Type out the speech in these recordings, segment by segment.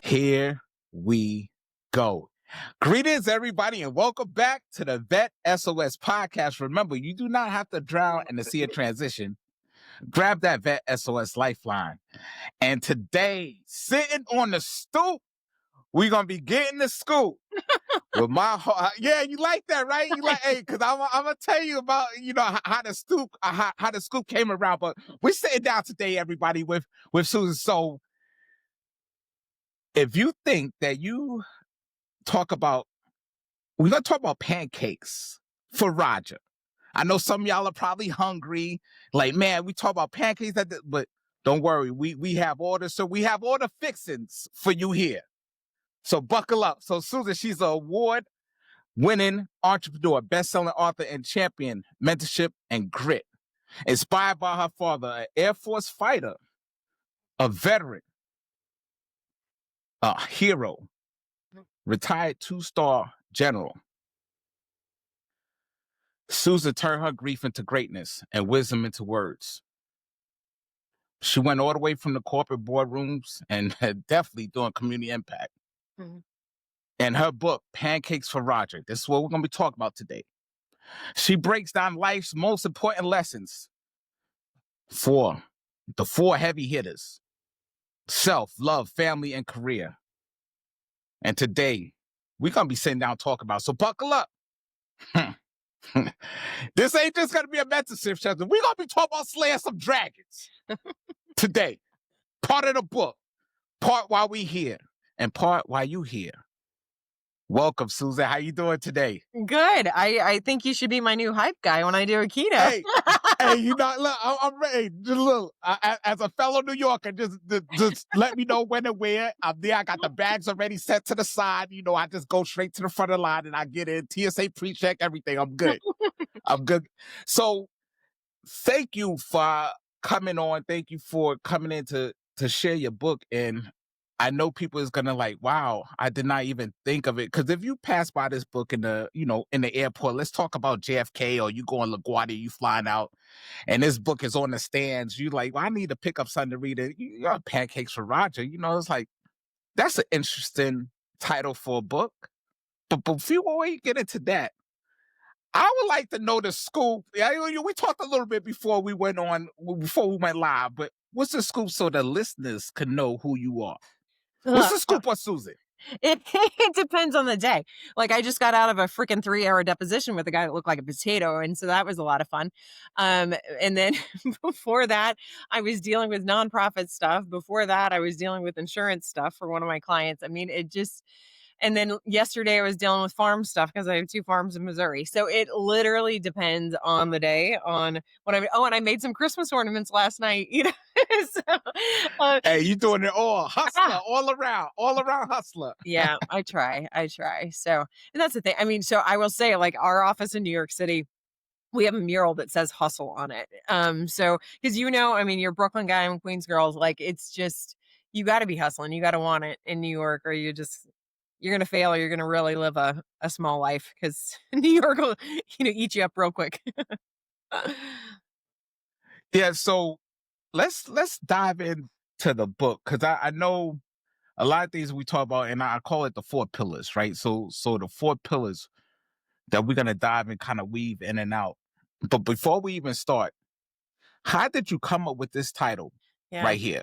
Here we go. Greetings, everybody, and welcome back to the VET S.O.S podcast. Remember, you do not have to drown in the sea of transition. Grab that VET S.O.S Lifeline. And today, sitting on the stoop, we're going to be getting the scoop. With my heart. Yeah, you like that, right? You like, hey, because I'm going to tell you about, how the scoop came around. But we're sitting down today, everybody, with Susan. So if you think that you we're going to talk about pancakes for Roger. I know some of y'all are probably hungry. Like, man, we talk about pancakes, but don't worry. We have orders. So we have all the fixings for you here. So buckle up. So Susan, she's an award-winning entrepreneur, best-selling author, and champion, mentorship, and grit. Inspired by her father, an Air Force fighter, a veteran, a hero, retired 2-star general. Susan turned her grief into greatness and wisdom into words. She went all the way from the corporate boardrooms and definitely doing community impact. Mm-hmm. And her book, Pancakes for Roger, this is what we're going to be talking about today. She breaks down life's most important lessons for the 4 heavy hitters: self, love, family, and career. And today, we're going to be sitting down talking about, so buckle up. This ain't just going to be a mentorship session. We're going to be talking about slaying some dragons today. Part of the book, part while we here, and part while you here. Welcome, Susan. How you doing today? Good. I think you should be my new hype guy when I do a keynote. Hey, look, I'm ready. Just look, as a fellow New Yorker, just let me know when and where. I'm there. I got the bags already set to the side. I just go straight to the front of the line and I get in. TSA pre-check, everything. I'm good. I'm good. So thank you for coming on. Thank you for coming in to share your book. And I know people is gonna like, wow, I did not even think of it. Because if you pass by this book in the airport, let's talk about JFK, or you go on LaGuardia, you flying out, and this book is on the stands. You like, well, I need to pick up something to read it. You got Pancakes for Roger. It's like, that's an interesting title for a book. But before we get into that, I would like to know the scoop. We talked a little bit before we went live, but what's the scoop so the listeners can know who you are? What's the scoop on Susan? It depends on the day. Like, I just got out of a freaking 3-hour deposition with a guy that looked like a potato. And so that was a lot of fun. And then before that, I was dealing with nonprofit stuff. Before that, I was dealing with insurance stuff for one of my clients. I mean, and then yesterday I was dealing with farm stuff because I have 2 farms in Missouri. So it literally depends on the day, on what and I made some Christmas ornaments last night, So, hey, you doing it all. Hustler, all around hustler. Yeah, I try. So, and that's the thing. I mean, so I will say, like, our office in New York City, we have a mural that says hustle on it. So, because you're a Brooklyn guy, I'm Queens girls. Like, it's just, you got to be hustling. You got to want it in New York, or you're going to fail, or you're going to really live a small life, because New York will, eat you up real quick. Yeah. So let's dive into the book, because I know a lot of things we talk about, and I call it the 4 pillars, right? So the 4 pillars that we're going to dive and kind of weave in and out. But before we even start, how did you come up with this title right here?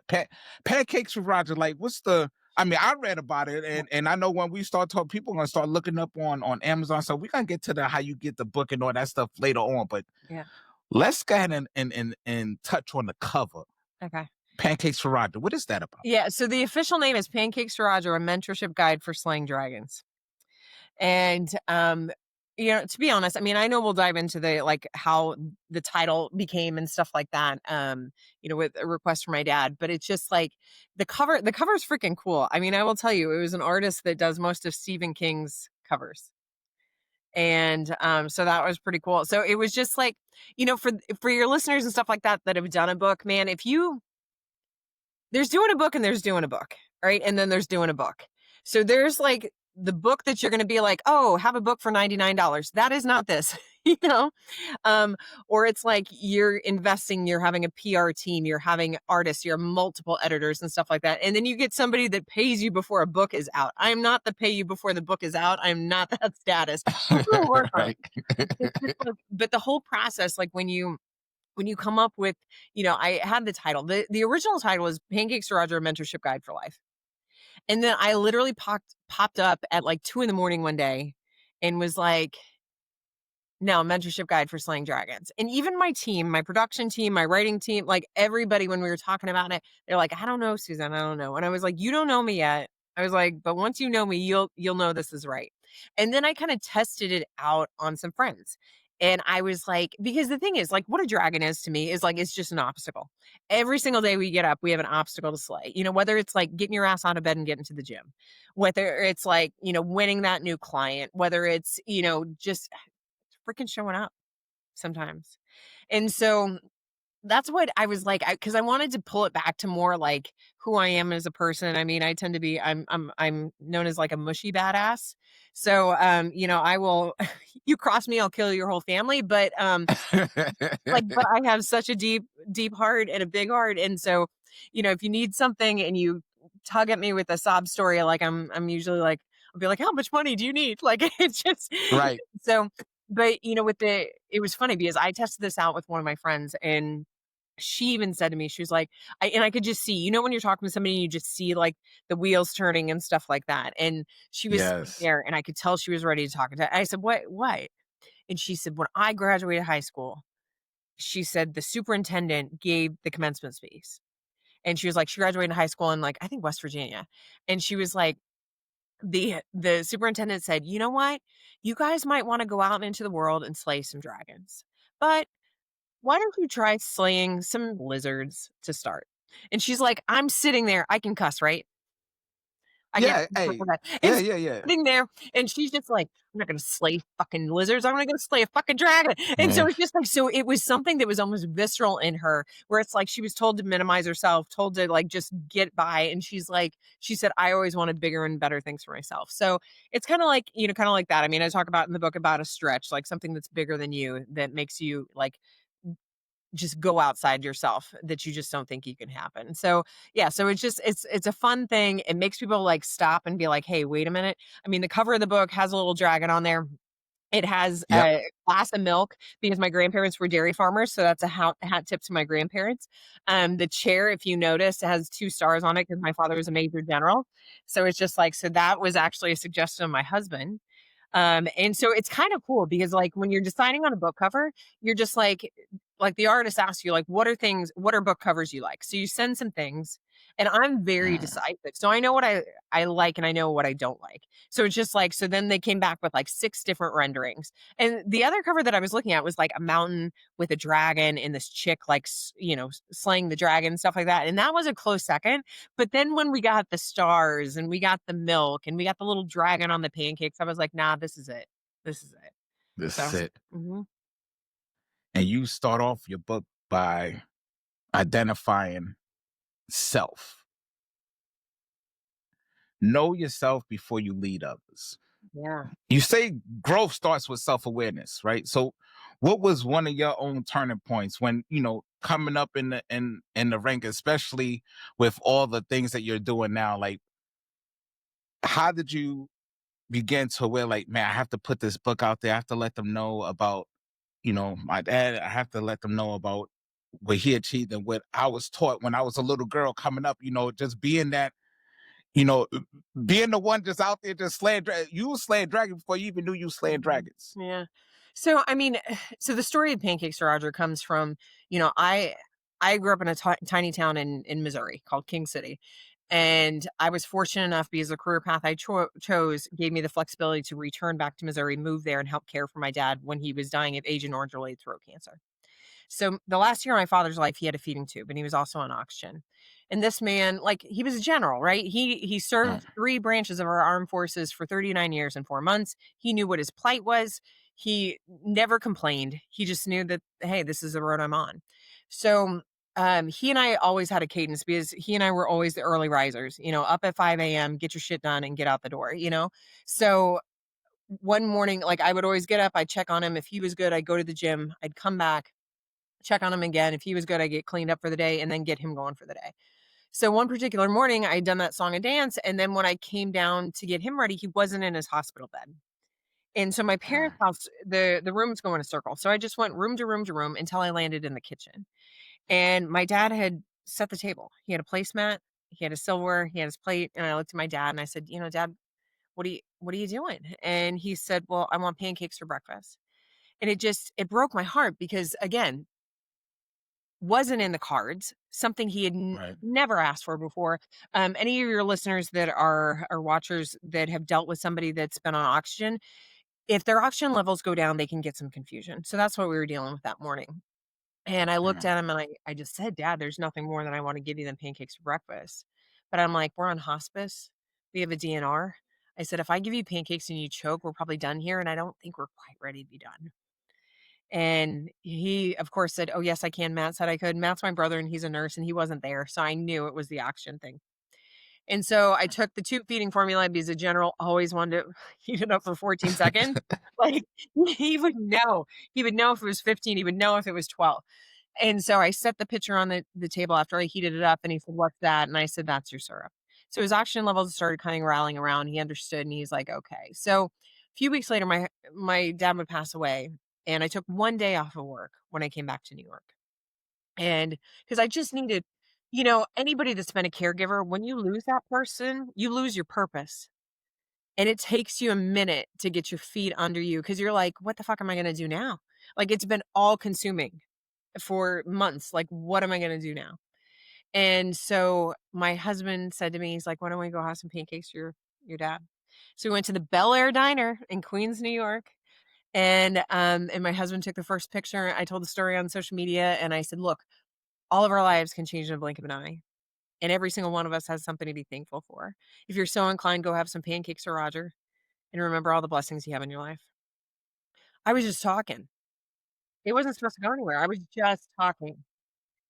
Pancakes for Roger. Like, I read about it, and I know when we start talking, people are going to start looking up on Amazon. So we're going to get to how you get the book and all that stuff later on. But let's go ahead and touch on the cover. Okay. Pancakes for Roger. What is that about? Yeah. So the official name is Pancakes for Roger, a mentorship guide for slaying dragons. And, to be honest, I mean, I know we'll dive into how the title became and stuff like that, with a request from my dad, but it's just like the cover is freaking cool. I mean, I will tell you, it was an artist that does most of Stephen King's covers. And, so that was pretty cool. So it was just like, for your listeners and stuff like that have done a book, man, there's doing a book and there's doing a book, right? And then there's doing a book. So there's like the book that you're going to be like, oh, have a book for $99. That is not this. you know? Um, or it's like you're investing, you're having a PR team, you're having artists, you're multiple editors and stuff like that. And then you get somebody that pays you before a book is out. I'm not the pay you before the book is out. I'm not that status. We'll work on Right. it. It's just like, but the whole process, like when you come up with, I had the title. The original title was Pancakes to Roger, a Mentorship Guide for Life. And then I literally popped up at like 2 in the morning one day and was like, no, mentorship guide for slaying dragons. And even my team, my production team, my writing team, like everybody, when we were talking about it, they're like, I don't know, Susan, I don't know. And I was like, you don't know me yet. I was like, but once you know me, you'll know this is right. And then I kind of tested it out on some friends. And I was like, because the thing is, like, what a dragon is to me is like, it's just an obstacle. Every single day we get up, we have an obstacle to slay. Whether it's like getting your ass out of bed and getting to the gym, whether it's like, winning that new client, whether it's, just freaking showing up sometimes. And so that's what I was like, because I wanted to pull it back to more like who I am as a person. I mean, I tend to be, I'm known as like a mushy badass. So, I will, you cross me, I'll kill your whole family. But I have such a deep heart and a big heart. And so, if you need something and you tug at me with a sob story, like I'm usually like, I'll be like, how much money do you need? Like, it's just Right. so, but it was funny because I tested this out with one of my friends and she even said to me, she was like, I could just see, when you're talking to somebody, you just see like the wheels turning and stuff like that. And she was sitting Yes. there and I could tell she was ready to talk. I said, what? And she said, when I graduated high school, she said the superintendent gave the commencement speech. And she was like, she graduated high school in like, I think West Virginia. And she was like, the superintendent said, you know what? You guys might want to go out into the world and slay some dragons. But why don't you try slaying some lizards to start? And she's like, I'm sitting there. I can cuss, right? I can't Yeah. Hey. that. And Yeah. so Yeah. Yeah. sitting there, and she's just like, I'm not gonna slay fucking lizards. I'm gonna go slay a fucking dragon. And so Yeah. it's just like, so it was something that was almost visceral in her, where it's like she was told to minimize herself, told to like just get by. And she's like, she said, I always wanted bigger and better things for myself. So it's kind of like, kind of like that. I mean, I talk about in the book about a stretch, like something that's bigger than you that makes you like just go outside yourself that you just don't think you can happen. So yeah, so it's a fun thing. It makes people like stop and be like, hey, wait a minute. I mean, the cover of the book has a little dragon on there. It has Yep. a glass of milk because my grandparents were dairy farmers, so that's a hat tip to my grandparents. The chair, if you notice, has 2 stars on it because my father was a major general. So it's just like, so that was actually a suggestion of my husband. And so it's kind of cool because like when you're deciding on a book cover, you're just like the artist asks you like what are book covers you like? So you send some things and I'm very Mm. decisive. So I know what I like and I know what I don't like. So it's just like so then they came back with like 6 different renderings. And the other cover that I was looking at was like a mountain with a dragon and this chick like slaying the dragon stuff like that. And that was a close second. But then when we got the stars and we got the milk and we got the little dragon on the pancakes, I was like, nah, this is it. This is it. This So is it. mhm. And you start off your book by identifying self. Know yourself before you lead others. Yeah. You say growth starts with self-awareness, right? So what was one of your own turning points when, coming up in the rank, especially with all the things that you're doing now? Like, how did you begin to where like, man, I have to put this book out there. I have to let them know about, my dad. I have to let them know about what he achieved and what I was taught when I was a little girl coming up, just being that, you know, being the one just out there just slaying you was slaying dragons before you even knew you was slaying Mhm. dragons. Yeah. So, I mean, so the story of Pancakes to Roger comes from, I grew up in a tiny town in Missouri called King City. And I was fortunate enough because the career path I chose gave me the flexibility to return back to Missouri, move there, and help care for my dad when he was dying of Agent Orange related throat cancer. So the last year of my father's life, he had a feeding tube and he was also on oxygen. And this man, like he was a general, right? He Mm. served 3 branches of our armed forces for 39 years and 4 months. He knew what his plight was. He never complained. He just knew that, hey, this is the road I'm on. So he and I always had a cadence because he and I were always the early risers, up at 5 a.m., get your shit done and get out the door. So one morning, like I would always get up, I'd check on him. If he was good, I'd go to the gym, I'd come back, check on him again. If he was good, I'd get cleaned up for the day and then get him going for the day. So one particular morning, I'd done that song and dance. And then when I came down to get him ready, he wasn't in his hospital bed. And so my parents' Mm, house, the rooms go in a circle. So I just went room to room to room until I landed in the kitchen. And my dad had set the table. He had a placemat, he had a silverware, he had his plate. And I looked at my dad and I said, Dad, what are you doing? And he said, Well, I want pancakes for breakfast. And it broke my heart because again, wasn't in the cards, something he had right. never asked for before. Any of your listeners that are watchers that have dealt with somebody that's been on oxygen, if their oxygen levels go down, they can get some confusion. So that's what we were dealing with that morning. And I looked Mm, at him and I just said, Dad, there's nothing more that I want to give you than pancakes for breakfast. But I'm like, we're on hospice. We have a DNR. I said, if I give you pancakes and you choke, we're probably done here. And I don't think we're quite ready to be done. And he, of course, said, Oh, yes, I can. Matt said I could. Matt's my brother and he's a nurse and he wasn't there. So I knew it was the oxygen thing. And so I took the tube feeding formula because a general always wanted to heat it up for 14 seconds. Like he would know. He would know if it was 15. He would know if it was 12. And so I set the pitcher on the table after I heated it up and he said, What's that? And I said, That's your syrup. So his oxygen levels started kind of rallying around. He understood and he's like, Okay. So a few weeks later, my dad would pass away. And I took one day off of work when I came back to New York. And because I just needed, anybody that's been a caregiver, when you lose that person, you lose your purpose. And it takes you a minute to get your feet under you because you're like, what the fuck am I going to do now? Like it's been all consuming for months. Like, what am I going to do now? And so my husband said to me, he's like, why don't we go have some pancakes for your dad? So we went to the Bel Air Diner in Queens, New York. And my husband took the first picture. I told the story on social media and I said, look, all of our lives can change in a blink of an eye. And every single one of us has something to be thankful for. If you're so inclined, go have some pancakes for Roger and remember all the blessings you have in your life. I was just talking. It wasn't supposed to go anywhere. I was just talking.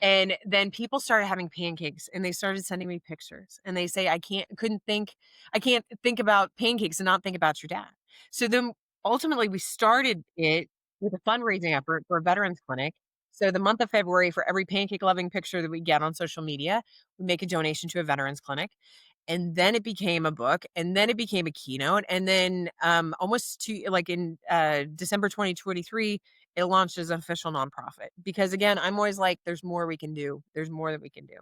And then people started having pancakes and they started sending me pictures and they say, I can't think about pancakes and not think about your dad. So then ultimately we started it with a fundraising effort for a veterans clinic. So the month of February, for every pancake loving picture that we get on social media, we make a donation to a veterans clinic. And then it became a book and then it became a keynote. And then almost to like in December 2023, it launched as an official nonprofit because again, I'm always like, there's more we can do. There's more that we can do.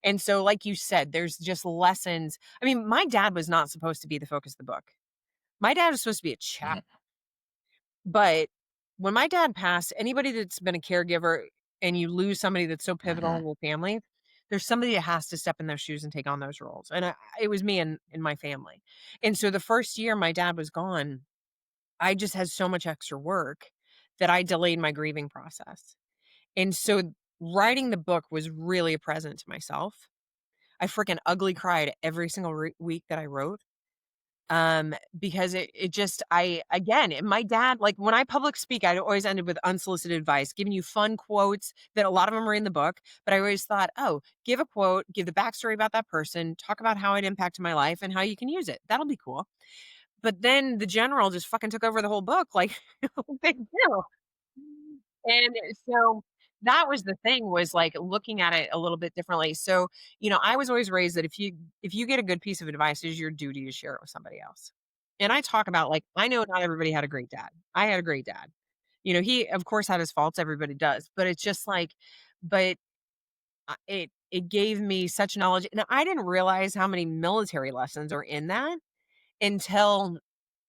And so, like you said, there's just lessons. I mean, my dad was not supposed to be the focus of the book. My dad was supposed to be a chap. mm, But when my dad passed, anybody that's been a caregiver and you lose somebody that's so pivotal in mhm. your family, there's somebody that has to step in those shoes and take on those roles. And it was me and in my family. And so the first year my dad was gone, I just had so much extra work that I delayed my grieving process. And so writing the book was really a present to myself. I freaking ugly cried every single week that I wrote. Because it just I again, my dad, like when I public speak, I always ended with unsolicited advice, giving you fun quotes that a lot of them are in the book. But I always thought, oh, give a quote, give the backstory about that person, talk about how it impacted my life and how you can use it. That'll be cool. But then the general just fucking took over the whole book, like big deal. And so that was the thing was like looking at it a little bit differently. So, I was always raised that if you get a good piece of advice, it is your duty to share it with somebody else. And I talk about like I know not everybody had a great dad. I had a great dad. He of course had his faults, everybody does, but it's just like but it gave me such knowledge. And I didn't realize how many military lessons are in that until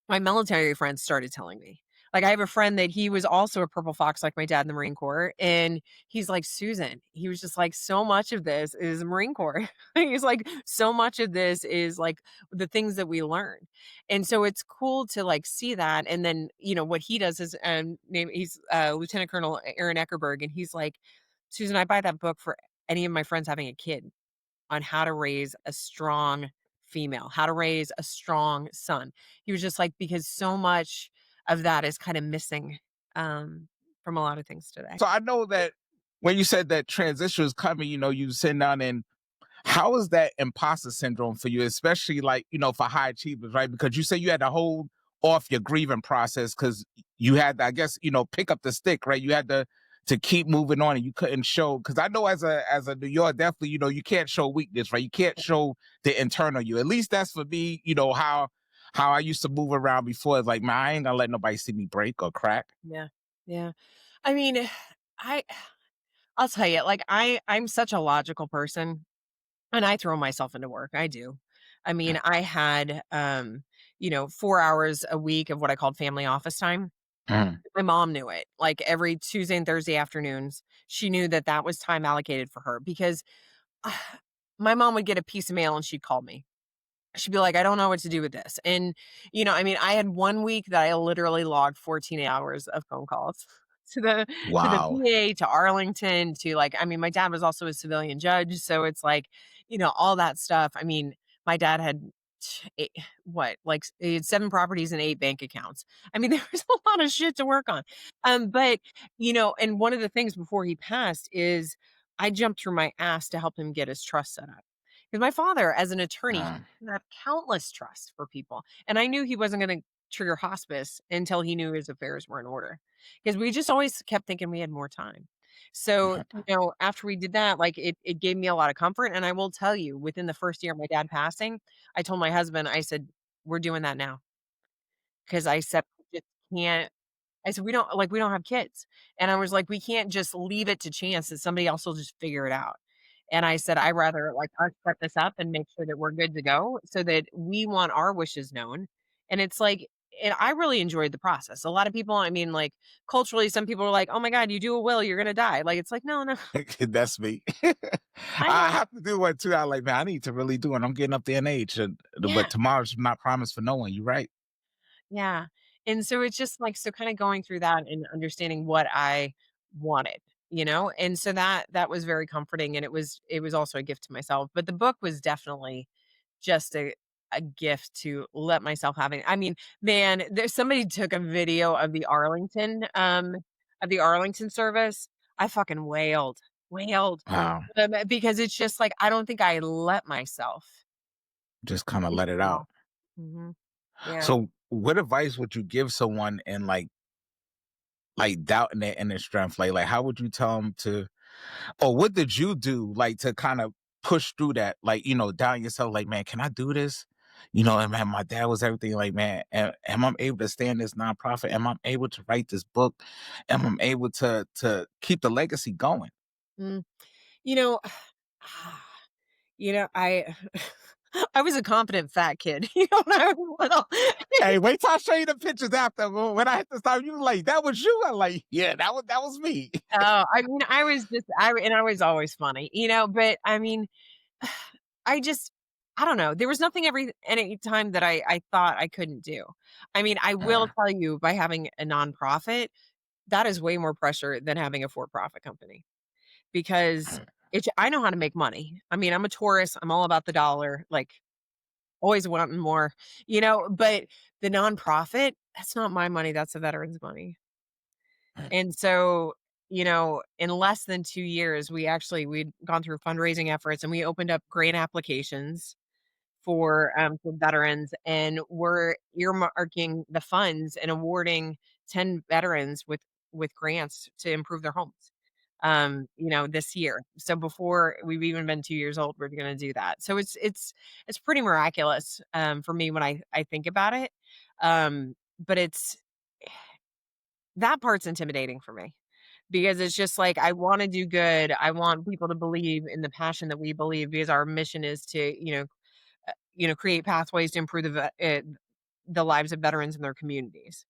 my military friends started telling me. Like, I have a friend that he was also a purple fox like my dad in the Marine Corps, and he's like, "Susan," he was just like, "So much of this is Marine Corps." He's like, "So much of this is, like, the things that we learn." And so it's cool to, like, see that, and then, what he does is, he's, Lieutenant Colonel Aaron Eckerberg, and he's like, "Susan, I buy that book for any of my friends having a kid on how to raise a strong female, how to raise a strong son." He was just like, because so much of that is kind of missing from a lot of things today. So I know that when you said that transition was coming, you sitting down and how is that imposter syndrome for you, especially like, for high achievers, right? Because you say you had to hold off your grieving process because you had to, I guess, pick up the stick, right? You had to keep moving on, and you couldn't show, because I know as a New York, definitely, you can't show weakness, right? You can't show the internal you. At least that's for me, how I used to move around before. It's like, man, I ain't gonna let nobody see me break or crack. Yeah. Yeah. I mean, I I'll tell you, like I'm such a logical person and I throw myself into work. I do. I mean, I had 4 hours a week of what I called family office time. Mm. My mom knew it. Like every Tuesday and Thursday afternoons, she knew that that was time allocated for her because my mom would get a piece of mail and she'd call me. She'd be like, "I don't know what to do with this." And, I mean, I had 1 week that I literally logged 14 hours of phone calls to the Wow. VA, to Arlington, to, like, I mean, my dad was also a civilian judge, so it's like, all that stuff. I mean, my dad had t what, like, he had 7 properties and 8 bank accounts. I mean, there was a lot of shit to work on. But, and one of the things before he passed is I jumped through my ass to help him get his trust set up. Because my father, as an attorney, Mm. have countless trusts for people. And I knew he wasn't gonna trigger hospice until he knew his affairs were in order. Because we just always kept thinking we had more time. So, after we did that, like it gave me a lot of comfort. And I will tell you, within the first year of my dad passing, I told my husband, I said, "We're doing that now." Because I said, "We just can't." I said, we don't have kids." And I was like, "We can't just leave it to chance that somebody else will just figure it out." And I said, "I rather like us set this up and make sure that we're good to go so that we want our wishes known." And it's like, and I really enjoyed the process. A lot of people, I mean, like culturally, some people are like, "Oh my God, you do a will, you're gonna die." Like, it's like, no, no. That's me. I I know. have to do one too. I like, man, I need to really do it. I'm getting up there in age, Yeah. but tomorrow's not promised for no one. You're right. Yeah. And so it's just like, so kind of going through that and understanding what I wanted, And so that was very comforting and it was also a gift to myself. But the book was definitely just a gift to let myself having. I mean, man, there's somebody took a video of the Arlington service. I fucking wailed. Wow. Because it's just like I don't think I let myself Just kind of take let it it out. all. Mhm. Yeah. So, what advice would you give someone in like doubting their inner strength? Like how would you tell them to, or what did you do like to kind of push through that? Like, doubting yourself, like, man, can I do this? And man, my dad was everything. Like, man, am I able to stand this nonprofit? Am I able to write this book? Am I able to keep the legacy going? Mm. You know, I I was a confident fat kid, when I was little. Hey, wait till I show you the pictures after. When I hit the stop, you was like, that was you. I'm like, yeah, that was me. Oh, I mean, I was just I was always funny, but I mean, I just I don't know. There was nothing any time that I thought I couldn't do. I mean, I will tell you by having a nonprofit, that is way more pressure than having a for-profit company because I know how to make money. I mean, I'm a tourist. I'm all about the dollar. Like always wanting more, but the nonprofit, that's not my money, that's the veterans' money. And so, in less than 2 years, we'd gone through fundraising efforts and we opened up grant applications for veterans, and we're earmarking the funds and awarding 10 veterans with grants to improve their homes, this year. So before we've even been 2 years old, we're gonna do that. So it's pretty miraculous, for me when I think about it. But it's that part's intimidating for me because it's just like I wanna do good. I want people to believe in the passion that we believe because our mission is to, create pathways to improve the lives of veterans in their communities.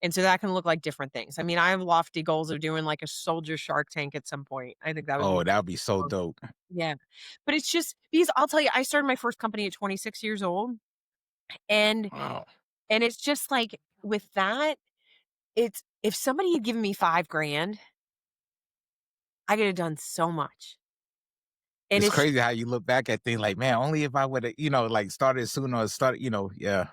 And so that can look like different things. I mean, I have lofty goals of doing like a soldier Shark Tank at some point. I think that would be Oh, that would be so cool. dope. Yeah. But it's just because I'll tell you, I started my first company at 26 years old. And Wow. and it's just like with that, it's if somebody had given me 5 grand, I could have done so much. And It's it's crazy how you look back at things like, man, only if I would have, like started sooner or started, yeah.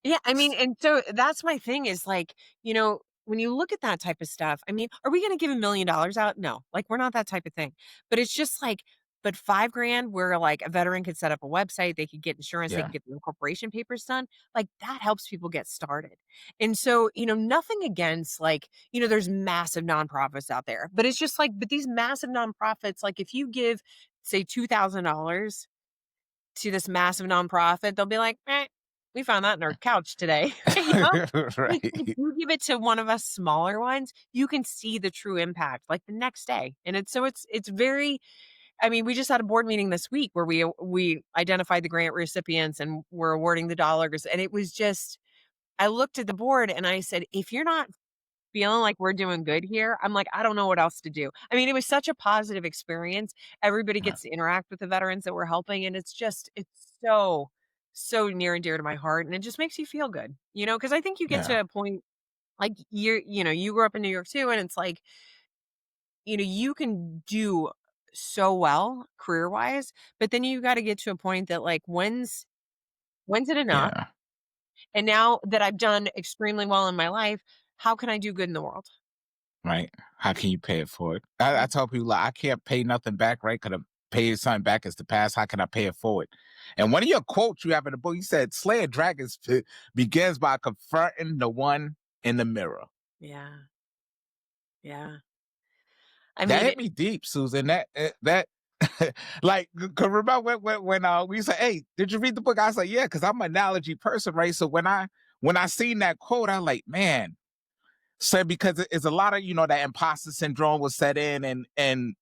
yeah, I mean, and so that's my thing is like, when you look at that type of stuff, I mean, are we gonna give $1,000,000 out? No, like we're not that type of thing. But it's just like But 5 grand where like a veteran could set up a website, they could get insurance, they Yeah. could get the incorporation papers done, like that helps people get started. And so, nothing against like, there's massive nonprofits out there, but it's just like, but these massive nonprofits, like if you give, say, $2,000 to this massive nonprofit, they'll be like, we found that in our couch today. But if Right. you give it to one of us smaller ones, you can see the true impact like the next day. And it's very, I mean, we just had a board meeting this week where we identified the grant recipients and we're awarding the dollars. And it was just, I looked at the board and I said, if you're not feeling like we're doing good here, I'm like, I don't know what else to do. I mean, it was such a positive experience. Everybody Yeah. gets to interact with the veterans that we're helping. And it's so, so near and dear to my heart. And it just makes you feel good, because I think you get Yeah. to a point like you grew up in New York too. And it's like, you can do so well career wise, but then you got to get to a point that like, when's it enough? Yeah. And now that I've done extremely well in my life, how can I do good in the world? Right. How can you pay it forward? I tell people like I can't pay nothing back, right? Could have paid something back as the past. How can I pay it forward? And one of your quotes you have in the book, you said slaying dragons begins by confronting the one in the mirror. Yeah. Yeah. I That mean, hit me deep, Susan. That like, cause remember when we said, "Hey, did you read the book?" I was like, "Yeah," because I'm an analogy person, right? So when I seen that quote, I'm like, man, so because it's a lot of that imposter syndrome was set in, and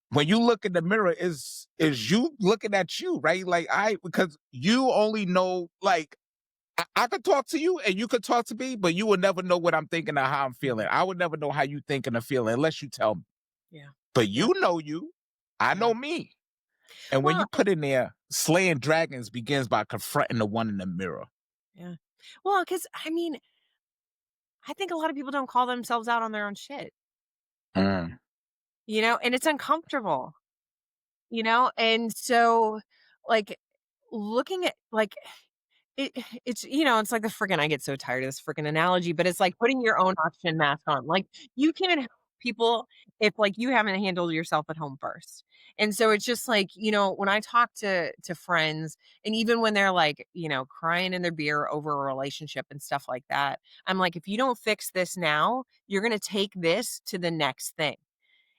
when you look in the mirror, is you looking at you, right? Like because you only know like. I could talk to you and you could talk to me, but you will never know what I'm thinking or how I'm feeling. I would never know how you thinking or feeling unless you tell me. yeah. But Yeah. you know you. I Yeah. know me. And when Well, you put in there, slaying dragons begins by confronting the one in the mirror. yeah. Well, because I mean, I think a lot of people don't call themselves out on their own shit, Mm, and it's uncomfortable, and so like looking at like it's like the freaking I get so tired of this freaking analogy, but it's like putting your own oxygen mask on. Like, you can't help people if, like, you haven't handled yourself at home first. And so it's just like, when I talk to friends and even when they're like, crying in their beer over a relationship and stuff like that, I'm like, if you don't fix this now, you're gonna take this to the next thing.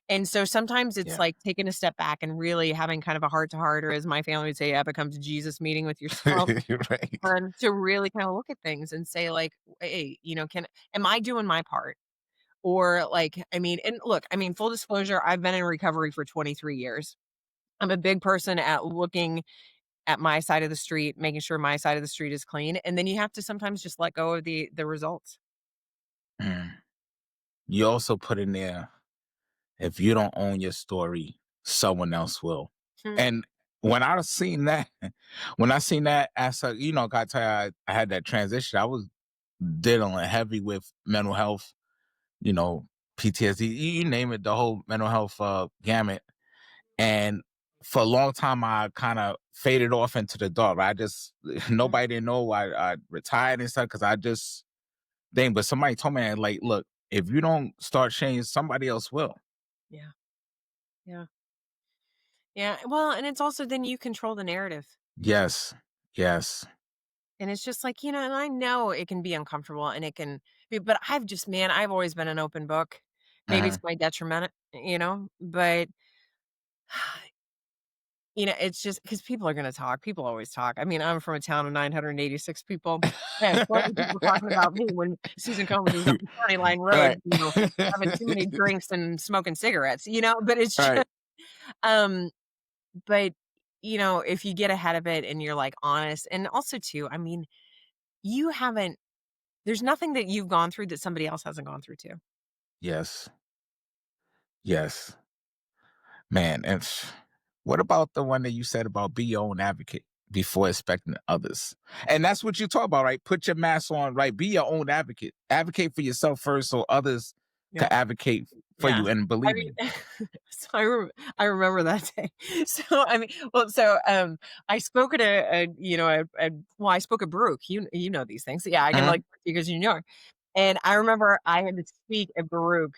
And so sometimes it's yeah. like taking a step back and really having kind of a heart to heart, or as my family would say, yeah, becomes a Jesus meeting with yourself Right. to really kind of look at things and say like, "Hey, can am I doing my part?" Or like, I mean, and look, I mean, full disclosure, I've been in recovery for 23 years. I'm a big person at looking at my side of the street, making sure my side of the street is clean, and then you have to sometimes just let go of the results. Mm. You also put in there, if you don't own your story, someone else will. Hmm. And when I seen that, when I seen that, as got tired, I had that transition. I was dealing heavy with mental health, you know, PTSD, you name it, the whole mental health gamut. And for a long time, I kind of faded off into the dark. I just Mm. nobody didn't know I retired and stuff because I just dang. But somebody told me like, look, if you don't start changing, somebody else will. Yeah. Yeah. Yeah. Well, and it's also then you control the narrative. Yes, yes, And it's just like, and I know it can be uncomfortable and it can be, but I've always been an open book. Maybe it's uh my detriment, but it's just because people are going to talk. People always talk. I mean, I'm from a town of 986 people. I had plenty of people talking about me when Susan Combs was on County Line Road, right, having too many drinks and smoking cigarettes, but it's just, right. um, but, if you get ahead of it and you're like honest, and also too, I mean, you haven't, there's nothing that you've gone through that somebody else hasn't gone through too. Yes, yes. Man, and what about the one that you said about be your own advocate before expecting others? And that's what you talk about, right? Put your mask on, right? Be your own advocate. Advocate for yourself first so others can Yep. advocate for Yeah. you and I believe in you. mean, so I remember that day. So, I mean, well, so, I spoke at well, I spoke at Baruch. You know these things. Yeah, I can, Mhm. like, because you know. And I remember I had to speak at Baruch,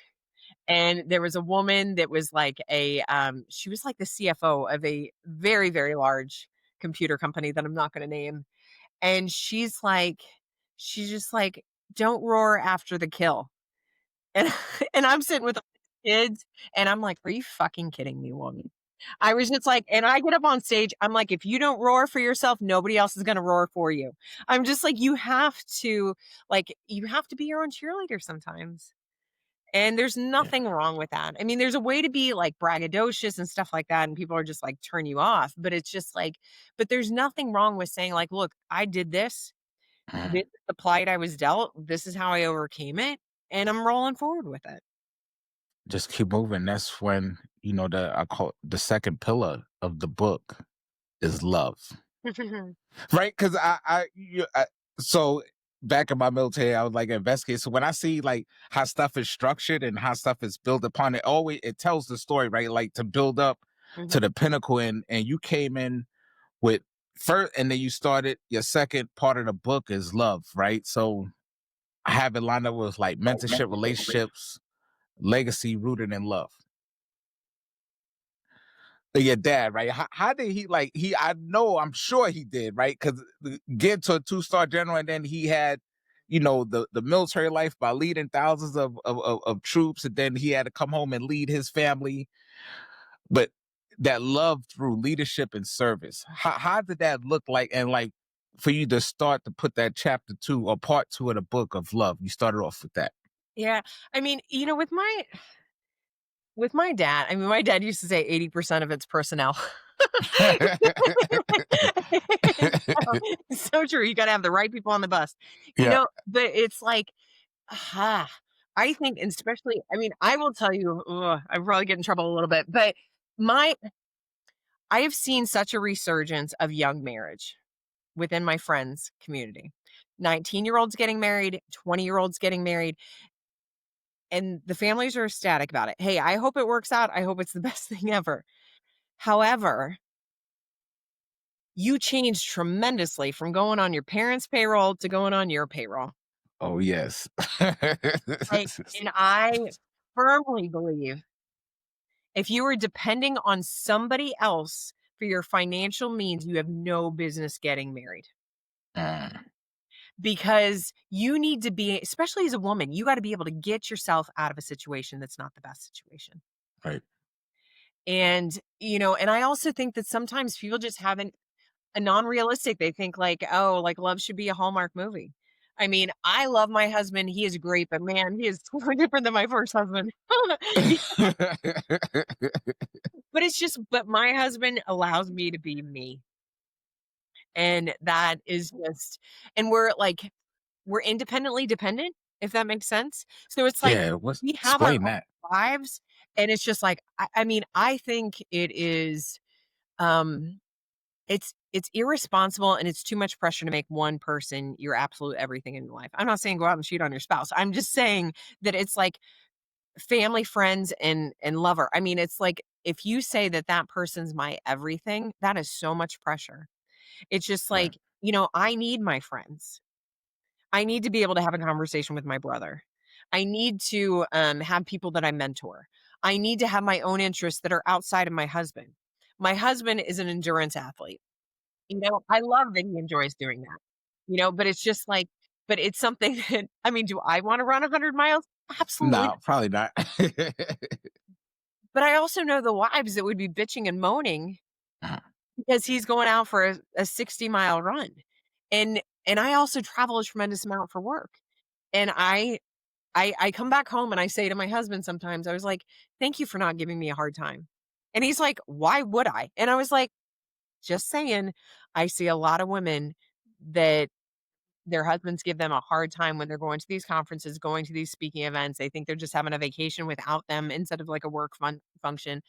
And there was a woman that was like she was like the CFO of a very, very large computer company that I'm not gonna name, and she's just like, "Don't roar after the kill." And and I'm sitting with kids, and I'm like, "Are you fucking kidding me, woman?" I was just like, and I get up on stage, I'm like, "If you don't roar for yourself, nobody else is gonna roar for you." I'm just like, you have to be your own cheerleader sometimes. And there's Yeah. nothing wrong with that. I mean, there's a way to be like braggadocious and stuff like that, and people are just like turn you off. But it's just like, but there's nothing wrong with saying, like, look, I did this. Mm. This is the plight I was dealt. This is how I overcame it. And I'm rolling forward with it. Just keep moving. That's when, I call the second pillar of the book is love. Right? Because so back in my military, I was like investigating. So when I see like how stuff is structured and how stuff is built upon, it tells the story, right? Like to build up to Mhm. the pinnacle, and you came in with first, and then you started your second part of the book is love, right? So I have it lined up with like mentorship, relationships, legacy rooted in love. Your dad, right? How did he like he I know I'm sure he did, right? Because get to a two-star general, and then he had, the military life by leading thousands of troops, and then he had to come home and lead his family. But that love through leadership and service, how did that look like? And like for you to start to put that chapter two or part two of the book of love, you started off with that. Yeah. I mean, with my dad, I mean, my dad used to say 80% of it's personnel. So, it's so true. You gotta have the right people on the bus. Yeah. But it's like, aha, I think, and especially, I mean, I will tell you, I probably get in trouble a little bit, but my I have seen such a resurgence of young marriage within my friends community. 19-year-olds getting married, 20-year-olds getting married, and the families are ecstatic about it. Hey, I hope it works out. I hope it's the best thing ever. However, you changed tremendously from going on your parents' payroll to going on your payroll. Oh yes. Like, and I firmly believe if you are depending on somebody else for your financial means, you have no business getting married. Mm, Because you need to be, especially as a woman, you got to be able to get yourself out of a situation that's not the best situation. right. And I also think that sometimes people just haven't a non-realistic. They think like, oh, like love should be a Hallmark movie. I mean, I love my husband. He is great, but man, he is totally different than my first husband. Yeah, but my husband allows me to be me. And that is just, and we're independently dependent, if that makes sense. So it's like Yeah, what's we have our explain own that. lives, and it's just like I mean, I think it is um it's irresponsible and it's too much pressure to make one person your absolute everything in life. I'm not saying go out and cheat on your spouse. I'm just saying that it's like family, friends, and lover. I mean, it's like if you say that that person's my everything, that is so much pressure. It's just Right. like, I need my friends. I need to be able to have a conversation with my brother. I need to have people that I mentor. I need to have my own interests that are outside of my husband. My husband is an endurance athlete. I love that he enjoys doing that. But it's just like, but it's something that, I mean, do I want to run 100 miles? Absolutely. No, probably not. But I also know the wives that would be bitching and moaning because he's going out for a 60-mile run. And I also travel a tremendous amount for work. And I come back home and I say to my husband sometimes, I was like, "Thank you for not giving me a hard time." And he's like, "Why would I?" And I was like, "Just saying, I see a lot of women that their husbands give them a hard time when they're going to these conferences, going to these speaking events. They think they're just having a vacation without them instead of like a work function."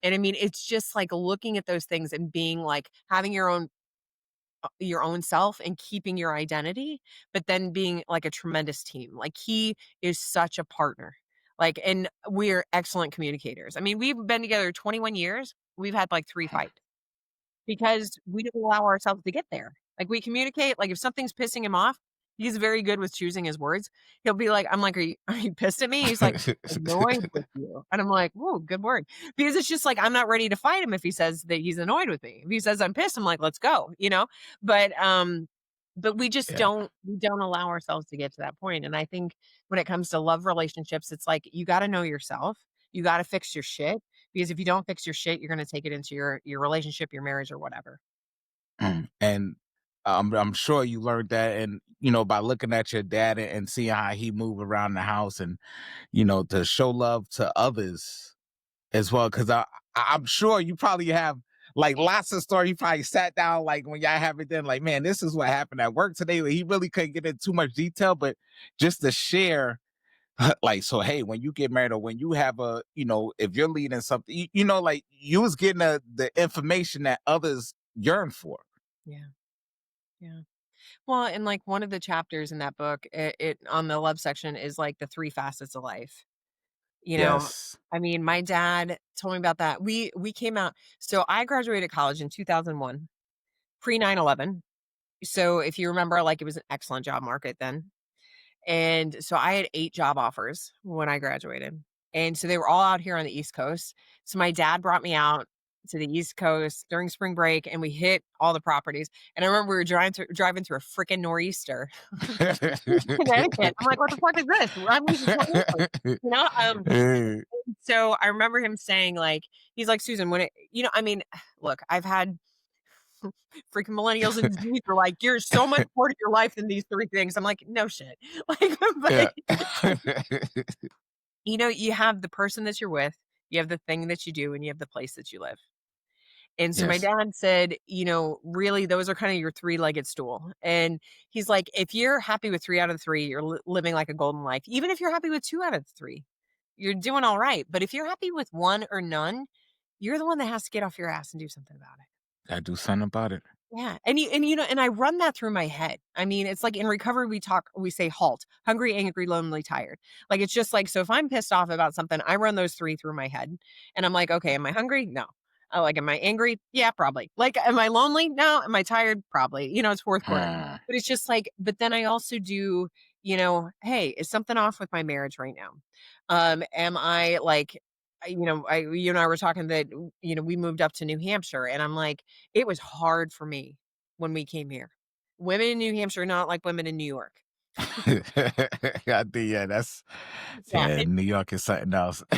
And I mean, it's just like looking at those things and being like having your own self and keeping your identity, but then being like a tremendous team. Like he is such a partner. Like, and we're excellent communicators. I mean, we've been together 21 years. We've had like 3 fights because we don't allow ourselves to get there. Like we communicate, like if something's pissing him off, He's very good with choosing his words. He'll be like, I'm like, are you pissed at me?" He's like, "Annoyed with you." And I'm like, "Whoa, good word." Because it's just like, I'm not ready to fight him if he says that he's annoyed with me. If he says I'm pissed, I'm like, "Let's go," you know? But we just Yeah. don't allow ourselves to get to that point. And I think when it comes to love relationships, it's like you gotta know yourself. You gotta fix your shit, because if you don't fix your shit, you're gonna take it into your relationship, your marriage, or whatever. And I'm sure you learned that, and by looking at your dad and seeing how he moved around the house, and to show love to others as well. Because I'm sure you probably have like lots of stories. You probably sat down like when y'all have it, then like, man, this is what happened at work today. Like, he really couldn't get into too much detail, but just to share. Like, so hey, when you get married, or when you have if you're leading something, like you was getting the information that others yearn for. Yeah. Yeah. Well, and like one of the chapters in that book, it on the love section is like the three facets of life. You know, Yes. I mean, my dad told me about that. We came out. So I graduated college in 2001, pre 9/11. So if you remember, like it was an excellent job market then. And so I had 8 job offers when I graduated. And so they were all out here on the East Coast. So my dad brought me out to the East Coast during spring break, and we hit all the properties. And I remember we were driving through a freaking nor'easter in Connecticut. I'm like, "What the fuck is this? I'm leaving tornadoes." You know? So I remember him saying, like, he's like, "Susan, when it," I mean, look, I've had freaking millennials and Z's are like, "You're so much more to your life than these 3 things." I'm like, "No shit." Like, Yeah. but, you have the person that you're with, you have the thing that you do, and you have the place that you live. And so my Yes. dad said, "Really, those are kinda your three-legged stool." And he's like, "If you're happy with 3 out of the 3, you're living like a golden life. Even if you're happy with 2 out of the 3, you're doing alright. But if you're happy with 1 or none, you're the one that has to get off your ass and do something about it." Gotta do something about it. Yeah, and I run that through my head. I mean, it's like in recovery we say HALT: hungry, angry, lonely, tired. Like, it's just like, so if I'm pissed off about something, I run those 3 through my head, and I'm like, "Okay, am I hungry? No." Like, am I angry? Yeah, probably. Like, am I lonely? No. Am I tired? Probably. It's 4th quarter. Hmm. But it's just like, but then I also do, "Hey, is something off with my marriage right now?" Am I like, you and I were talking that, we moved up to New Hampshire, and I'm like, it was hard for me when we came here. Women in New Hampshire are not like women in New York. I think, yeah, Yeah, it's New York is something else. a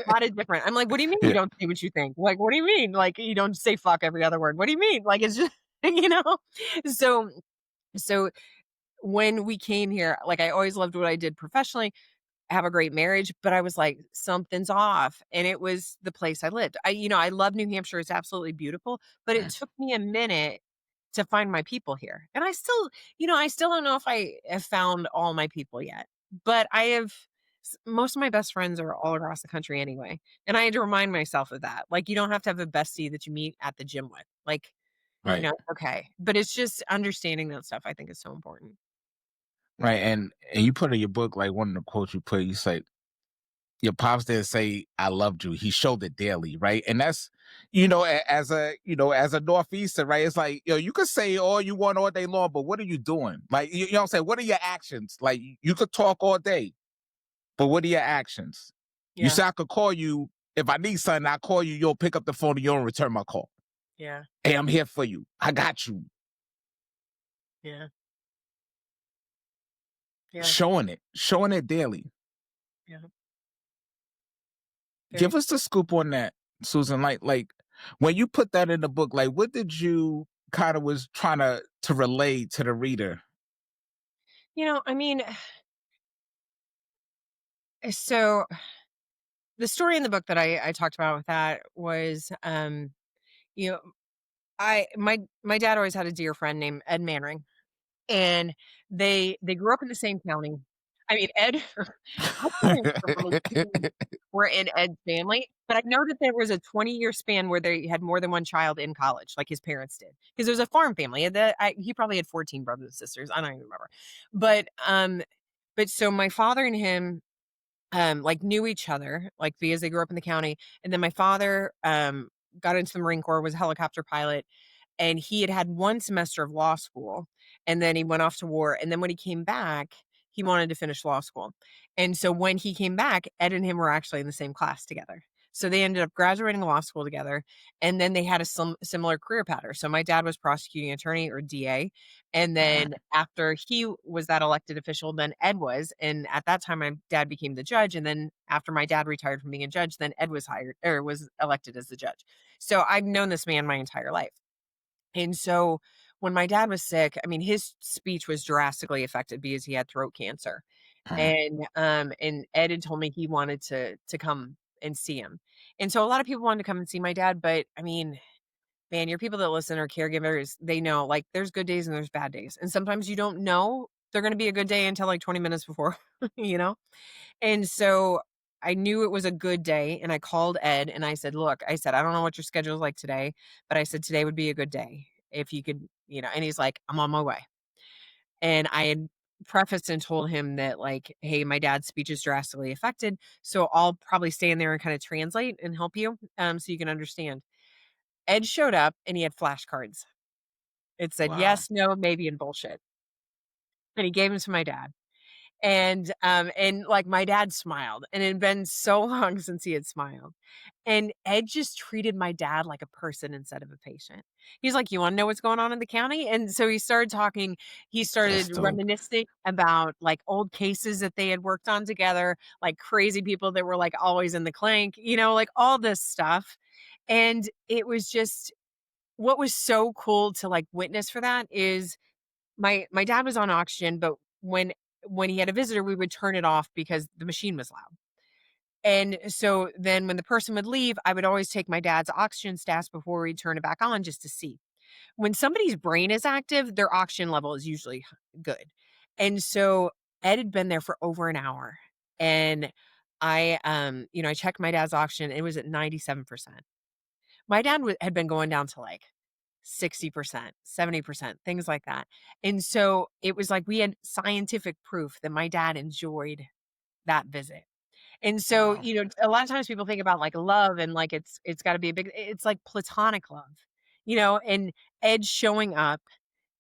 lot of different, I'm like, "What do you mean you Yeah. don't say what you think?" Like, "What do you mean? Like, you don't say fuck every other word? What do you mean?" Like, it's just, you know? So so when we came here, like, I always loved what I did professionally, have a great marriage, but I was like, "Something's off," and it was the place I lived. I love New Hampshire, it's absolutely beautiful, but it took me a minute to find my people here. And I still don't know if I have found all my people yet, but I have. Most of my best friends are all across the country anyway. And I had to remind myself of that. Like, you don't have to have a bestie that you meet at the gym with. Like, Right. okay. But it's just understanding that stuff I think is so important. Right. And you put in your book, like one of the quotes you put, you say, your pops didn't say I loved you. He showed it daily, right? And that's, as a northeastern, right? It's like, you could say all you want all day long, but what are you doing? Like, you know what I'm saying? What are your actions? Like, you could talk all day, but what are your actions? You Yeah. say I could call you if I need something, I call you, you'll pick up the phone and you don't return my call. Yeah. Hey, I'm here for you. I got you. Yeah. Yeah. Showing it daily. Yeah. Give Very. us the scoop on that, Susan. Like when you put that in the book, like what did you kind of was trying to relay to the reader? I mean, so the story in the book that I talked about with that was, you know, my dad always had a dear friend named Ed Mannering, and they grew up in the same county. I mean, Ed, I can't remember who were in Ed's family, but I know that there was a 20-year span where they had more than one child in college, like his parents did, because it was a farm family. And he probably had 14 brothers and sisters. I don't even remember, but so my father and him, like, knew each other, like, because they grew up in the county. And then my father, got into the Marine Corps, was a helicopter pilot, and he had had 1 semester of law school. and then he went off to war, and then when he came back, he wanted to finish law school. And so when he came back, Ed and him were actually in the same class together. So they ended up graduating law school together, and then they had a similar career pattern. So my dad was prosecuting attorney, or DA, and then after he was that elected official, then Ed was, and at that time my dad became the judge, and then after my dad retired from being a judge, then Ed was hired or was elected as the judge. So I've known this man my entire life. And so when my dad was sick, I mean, his speech was drastically affected because he had throat cancer. And Ed had told me he wanted to come and see him. And so a lot of people wanted to come and see my dad, but I mean, man, your people that listen are caregivers, they know like there's good days and there's bad days. And sometimes you don't know they're going to be a good day until like 20 minutes before, you know? And so I knew it was a good day, and I called Ed and I said, "Look," I said, "I don't know what your schedule is like today, but I said today would be a good day if you could, you know." And he's like, "I'm on my way." And I had prefaced and told him that like, "Hey, my dad's speech is drastically affected, so I'll probably stay in there and kind of translate and help you so you can understand." Ed showed up and he had flashcards. It said Wow. yes, no, maybe, and bullshit. And he gave them to my dad. And like my dad smiled, and it had been so long since he had smiled. And Ed just treated my dad like a person instead of a patient. He's like, "You want to know what's going on in the county?" And so he started talking, he That's started dope. reminiscing about like old cases that they had worked on together, like crazy people that were like always in the clink, you know, like all this stuff. And it was just what was so cool to like witness for that is my dad was on oxygen, but when he had a visitor, we would turn it off because the machine was loud. And so then when the person would leave, I would always take my dad's oxygen stats before we'd turn it back on just to see. When somebody's brain is active, their oxygen level is usually good. And so Ed had been there for over an hour. And I checked my dad's oxygen, it was at 97%. My dad had been going down to like 60%, 70%, things like that. And so it was like we had scientific proof that my dad enjoyed that visit. And so, Wow. a lot of times people think about like love and like it's got to be a big it's like platonic love. And Ed showing up,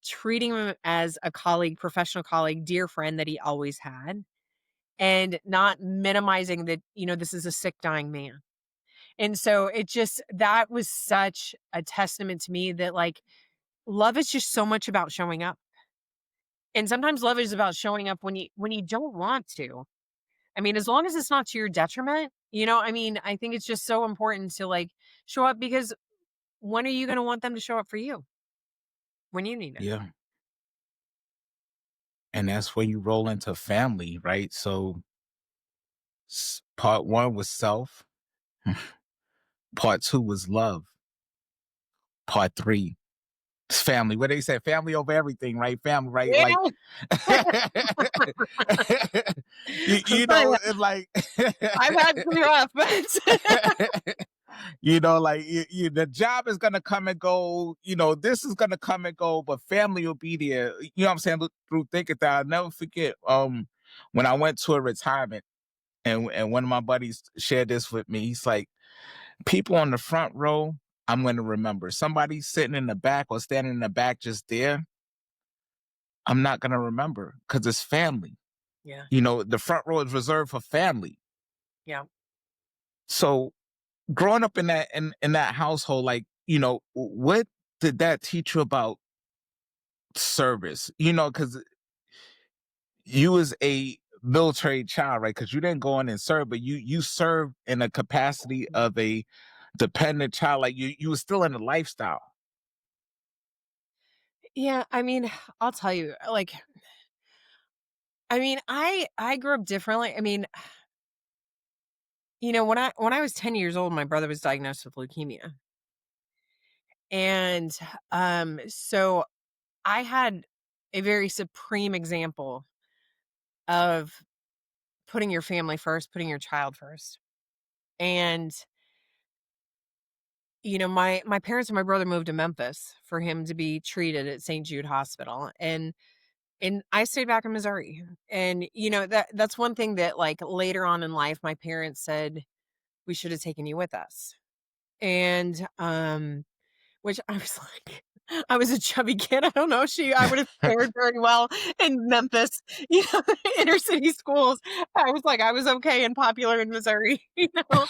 treating him as a colleague, professional colleague, dear friend that he always had, and not minimizing that, this is a sick dying man. And so it just that was such a testament to me that like love is just so much about showing up. And sometimes love is about showing up when you don't want to. I mean, as long as it's not to your detriment, I mean, I think it's just so important to like show up because when are you going to want them to show up for you when you need it? Yeah. And that's when you roll into family, right? So part one was self, part two was love, part three is family. What they say, family over everything, right? Family, right? Like, Yeah. it's like, I've had some rough, but like the job is gonna come and go. This is gonna come and go, but family will be there. You know what I'm saying? Through thick and thin, I'll never forget. When I went to a retirement, and one of my buddies shared this with me. He's like, people on the front row, I'm going to remember. Somebody sitting in the back or standing in the back just there, I'm not going to remember because it's family. yeah, The front row is reserved for family. yeah. So growing up in that household, like, what did that teach you about service? Because you was a military child, right? Because you didn't go in and serve, but you served in a capacity of a dependent child. Like you were still in the lifestyle. Yeah, I mean, I'll tell you, like, I mean, I grew up differently. I mean, when I was 10 years old, my brother was diagnosed with leukemia. And so I had a very supreme example of putting your family first, putting your child first. And my parents and my brother moved to Memphis for him to be treated at St. Jude Hospital. And I stayed back in Missouri. And that's one thing that like later on in life my parents said we should have taken you with us. And which I was like I was a chubby kid. I don't know. I would have fared very well in Memphis, you know, inner city schools. I was like, I was okay and popular in Missouri, you know.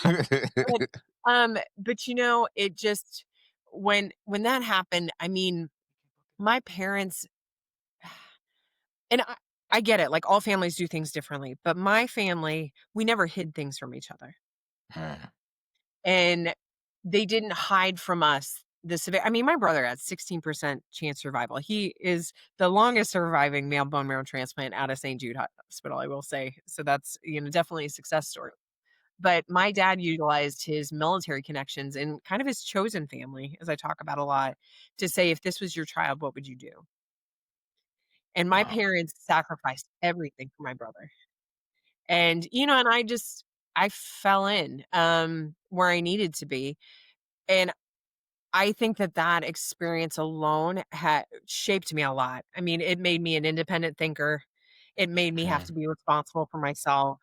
But you know, it just when that happened, I mean, my parents and I get it. Like all families do things differently, but my family, we never hid things from each other. And they didn't hide from us the severe I mean, my brother had 16% chance survival. He is the longest surviving male bone marrow transplant out of St. Jude Hospital, I will say. So that's, you know, definitely a success story. But my dad utilized his military connections and kind of his chosen family, as I talk about a lot, to say, if this was your child, what would you do? And my Wow. parents sacrificed everything for my brother. And, you know, and I fell in where I needed to be. And I think that that experience alone had shaped me a lot. I mean, it made me an independent thinker. It made me have Mhm. to be responsible for myself.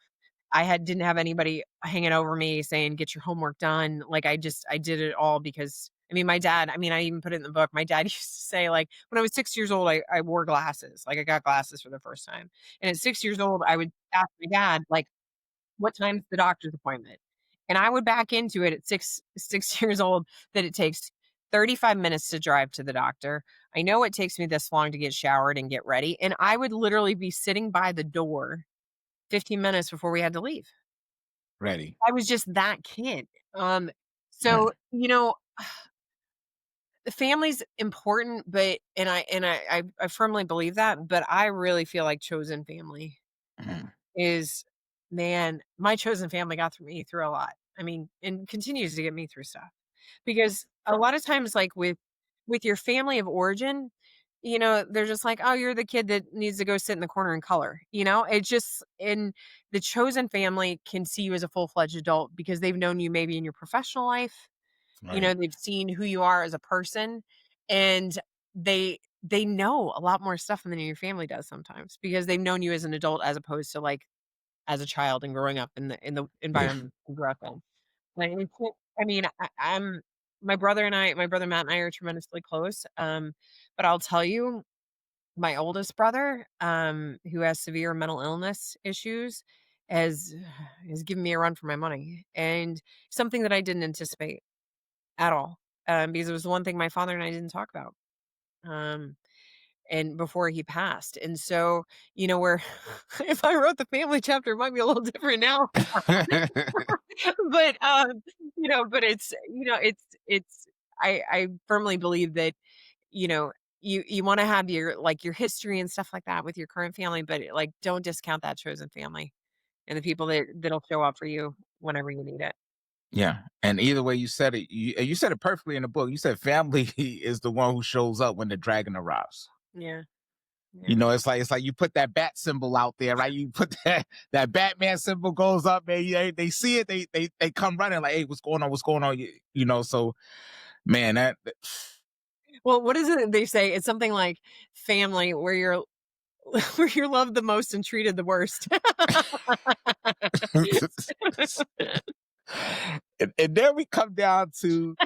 Didn't have anybody hanging over me saying, "Get your homework done." Like, I did it all because I mean, my dad I mean, I even put it in the book. My dad used to say, like, when I was 6 years old, I wore glasses. Like, I got glasses for the first time. And at 6 years old, I would ask my dad, like, "What time's the doctor's appointment?" And I would back into it at 6 years old that it takes 35 minutes to drive to the doctor. I know it takes me this long to get showered and get ready, and I would literally be sitting by the door 15 minutes before we had to leave. Ready. I was just that kid. Um, Mm, so, you know, the family's important, but I firmly believe that, but I really feel like chosen family mm. is man, my chosen family got through me through a lot. I mean, and continues to get me through stuff. Because a lot of times, like with your family of origin, you know, they're just like, "Oh, you're the kid that needs to go sit in the corner and color." You know? It just and the chosen family can see you as a full-fledged adult because they've known you maybe in your professional life. You Right. know, they've seen who you are as a person, and they know a lot more stuff than your family does sometimes because they've known you as an adult as opposed to, like, as a child and growing up in the Yeah. environment you grew up in. Like, I mean, I'm my brother Matt and I are tremendously close. But I'll tell you, my oldest brother, who has severe mental illness issues, has has given me a run for my money and something that I didn't anticipate at all. Because it was the one thing my father and I didn't talk about. Um, and before he passed. And so, you know, where if I wrote the family chapter, it might be a little different now. But you know, but it's I firmly believe that, you know, you want to have your like your history and stuff like that with your current family, but like don't discount that chosen family and the people that'll show up for you whenever you need it. Yeah. And either way you said it, you said it perfectly in the book. You said family is the one who shows up when the dragon arrives. Yeah. You Yeah. know, it's like you put that bat symbol out there, right? You put that Batman symbol goes up, man. They see it, they come running like, hey, what's going on? What's going on? You know, so man, that Well, what is it they say? It's something like family where you're where you're loved the most and treated the worst. and then we come down to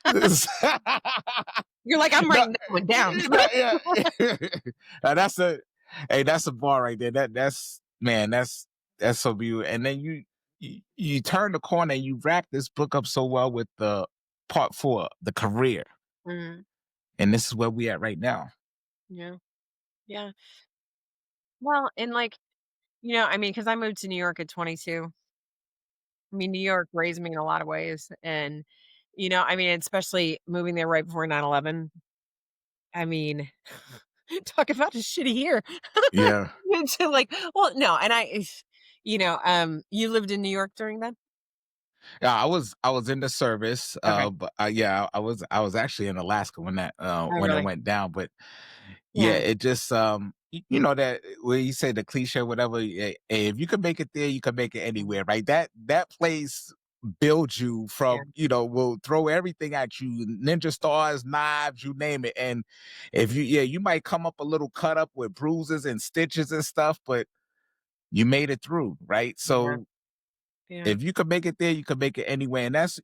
this. You're like, "I'm No, writing that one down." yeah. Now that's a hey, that's a bar right there. That's man, that's so beautiful. And then you turn the corner and you wrap this book up so well with the part four, the career. Mhm. And this is where we at right now. Yeah. Yeah. Well, and, like, you know, I mean, because I moved to New York at 22. I mean, New York raised me in a lot of ways, and, you know, I mean, especially moving there right before 9/11. I mean, talk about a shitty year. Yeah. To, like well, no, and you know, you lived in New York during that. Yeah, I was in the service, Okay. but yeah, I was actually in Alaska Oh, when it really? went down. But yeah, Yeah. it just you know that when you say the cliche, whatever. If you can make it there, you can make it Mhm. anywhere, right? That place builds you Yeah. from will throw everything at you, ninja stars, knives, you name it. And if you might come up a little cut up with bruises and stitches and stuff, but you made it through, right? Yeah. So Yeah. if you could make it there, you could make it anywhere. And that's,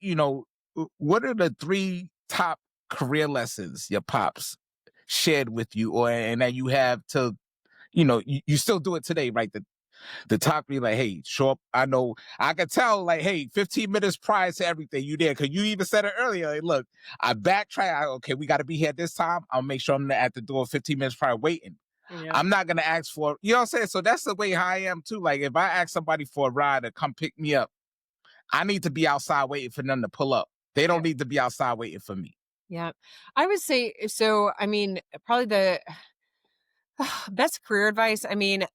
what are the three top career lessons your pops shared with you, or and that you have to, you still do it today, right? The talk be like, hey, show up. I know I can tell, like, hey, 15 minutes prior to everything you did, because you even said it earlier. Like, look, I backtrack. Okay, we got to be here this time. I'll make sure I'm at the door 15 minutes prior waiting. Yeah. I'm not gonna ask for, you know what I'm saying? So that's the way I am too. Like if I ask somebody for a ride to come pick me up, I need to be outside waiting for them to pull up. They Yeah. don't need to be outside waiting for me. Yeah. I would say so. I mean, probably the best career advice. I mean,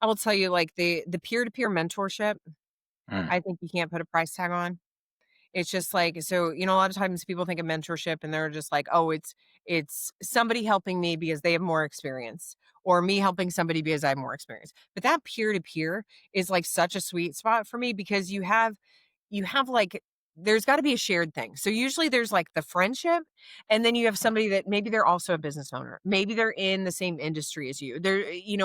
I will tell you, like the peer to peer mentorship. Mm, I think you can't put a price tag on. It's just like so, a lot of times people think of mentorship and they're just like, "Oh, it's somebody helping me because they have more experience or me helping somebody because I have more experience." But that peer to peer is like such a sweet spot for me because you have like there's got to be a shared thing. So usually there's like the friendship and then you have somebody that maybe they're also a business owner. Maybe they're in the same industry as you.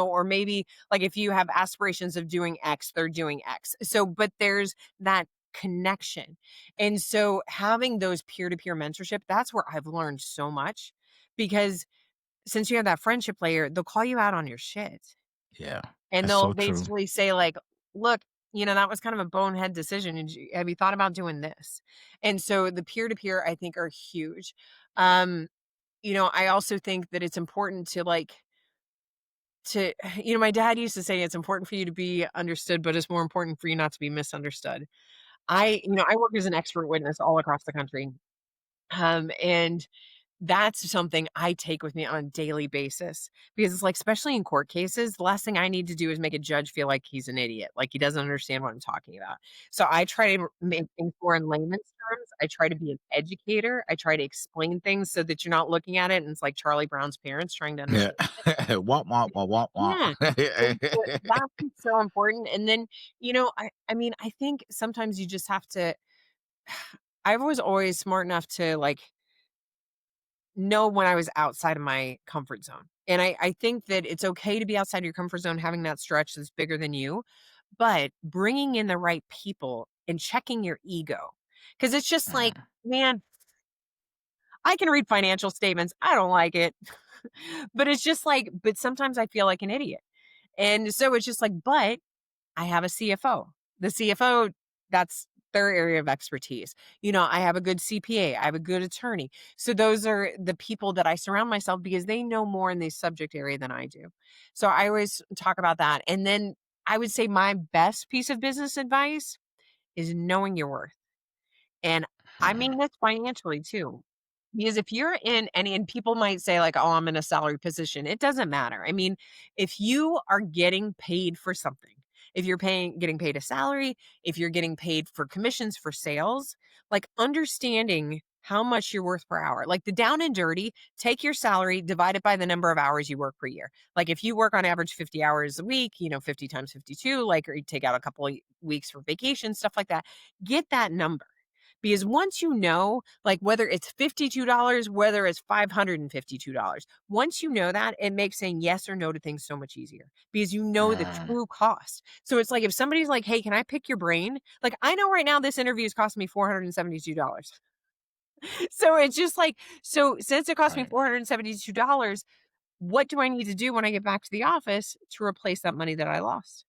Or maybe like if you have aspirations of doing X, they're doing X. So but there's that connection. And so having those peer-to-peer mentorship, that's where I've learned so much because since you have that friendship layer, they'll call you out on your shit. yeah, And that's they'll so true. basically say like, "Look, that was kind of a bonehead decision. Have you thought about doing this?" And so the peer-to-peer I think are huge. Um, I also think that it's important to like to my dad used to say it's important for you to be understood, but it's more important for you not to be misunderstood. I work as an expert witness all across the country. And that's something I take with me on a daily basis because it's like, especially in court cases, the last thing I need to do is make a judge feel like he's an idiot, like he doesn't understand what I'm talking about. So I try to make things more in layman's terms. I try to be an educator. I try to explain things so that you're not looking at it and it's like Charlie Brown's parents trying to Yeah. understand. Womp womp womp womp Yeah. And so womp. that's so important. And then, I mean, I think sometimes you just have to I was always smart enough to like know when I was outside of my comfort zone. And I think that it's okay to be outside your comfort zone, having that stretch that's bigger than you, but bringing in the right people and checking your ego. Cause it's just like, Mm, man, I can read financial statements. I don't like it. But it's just like, but sometimes I feel like an idiot. And so it's just like, but I have a CFO. The CFO, that's their area of expertise. I have a good CPA, I have a good attorney. So those are the people that I surround myself because they know more in the subject area than I do. So I always talk about that. And then I would say my best piece of business advice is knowing your worth. And I mm, mean this financially too. Because if you're in any, and people might say, like, oh, I'm in a salary position. It doesn't matter. I mean, if you are getting paid for something, if you're getting paid a salary, if you're getting paid for commissions for sales, like understanding how much you're worth per hour, like the down and dirty, take your salary, divide it by the number of hours you work per year. Like if you work on average 50 hours a week, 50 times 52, like, or you take out a couple of weeks for vacation, stuff like that, get that number because once you know, like whether it's $52, whether it's $552, once you know that, it makes saying yes or no to things so much easier because you know the mm. true cost. So it's like if somebody's like, hey, can I pick your brain? Like I know right now this interview is costing me $472. So it's just like, so since it cost me Right. $472, what do I need to do when I get back to the office to replace that money that I lost?